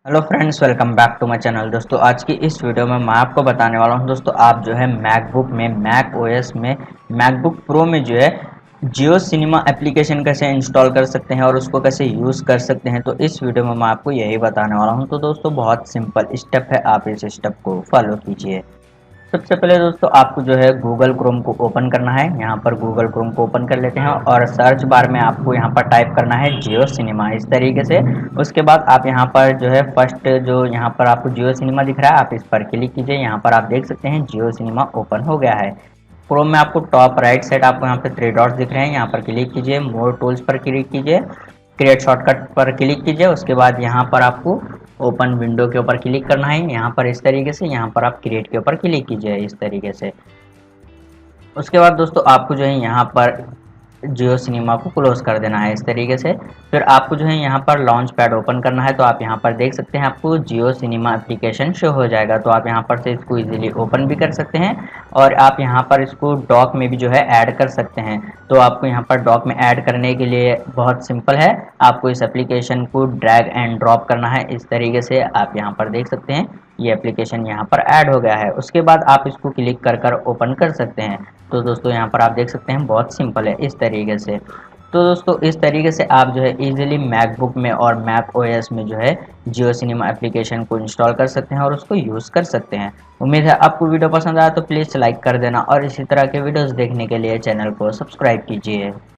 Hello friends, welcome back to my channel. दोस्तों आज की इस वीडियो में मैं आपको बताने वाला हूं दोस्तों, आप जो है मैकबुक में, मैक ओएस में, मैकबुक प्रो में जो है जियो सिनेमा एप्लीकेशन कैसे इंस्टॉल कर सकते हैं और उसको कैसे यूज़ कर सकते हैं। तो इस वीडियो में मैं आपको यही बताने वाला हूं। तो दोस्तों बहुत सिंपल स्टेप है, आप इस स्टेप को फॉलो कीजिए। सबसे पहले दोस्तों आपको जो है गूगल क्रोम को ओपन करना है। यहाँ पर गूगल क्रोम को ओपन कर लेते हैं और सर्च बार में आपको यहाँ पर टाइप करना है जियो सिनेमा, इस तरीके से। उसके बाद आप यहाँ पर जो है फर्स्ट जो यहाँ पर आपको जियो सिनेमा दिख रहा है, आप इस पर क्लिक कीजिए। यहाँ पर आप देख सकते हैं जियो सिनेमा ओपन हो गया है। क्रोम में आपको टॉप राइट साइड आपको यहाँ पे थ्री डॉट्स दिख रहे हैं, यहाँ पर क्लिक कीजिए। मोर टूल्स पर क्लिक कीजिए, क्रिएट शॉर्टकट पर क्लिक कीजिए। उसके बाद यहाँ पर आपको ओपन विंडो के ऊपर क्लिक करना है, यहाँ पर इस तरीके से। यहाँ पर आप क्रिएट के ऊपर क्लिक कीजिए इस तरीके से। उसके बाद दोस्तों आपको जो है यहाँ पर जियो सिनेमा को क्लोज कर देना है इस तरीके से। फिर आपको जो है यहाँ पर लॉन्च पैड ओपन करना है। तो आप यहाँ पर देख सकते हैं आपको जियो सिनेमा एप्लीकेशन शो हो जाएगा। तो आप यहाँ पर से इसको इजीली ओपन भी कर सकते हैं और आप यहाँ पर इसको डॉक में भी जो है ऐड कर सकते हैं। तो आपको यहाँ पर डॉक में ऐड करने के लिए बहुत सिंपल है, आपको इस एप्लीकेशन को ड्रैग एंड ड्रॉप करना है इस तरीके से। आप यहाँ पर देख सकते हैं ये एप्लीकेशन यहाँ पर ऐड हो गया है। उसके बाद आप इसको क्लिक कर कर ओपन कर सकते हैं। तो दोस्तों यहाँ पर आप देख सकते हैं बहुत सिंपल है इस तरीके से। तो दोस्तों इस तरीके से आप जो है इजीली मैकबुक में और मैक ओएस में जो है जियो सिनेमा एप्लीकेशन को इंस्टॉल कर सकते हैं और उसको यूज़ कर सकते हैं। उम्मीद है आपको वीडियो पसंद आया तो प्लीज़ लाइक कर देना और इसी तरह के वीडियोस देखने के लिए चैनल को सब्सक्राइब कीजिए।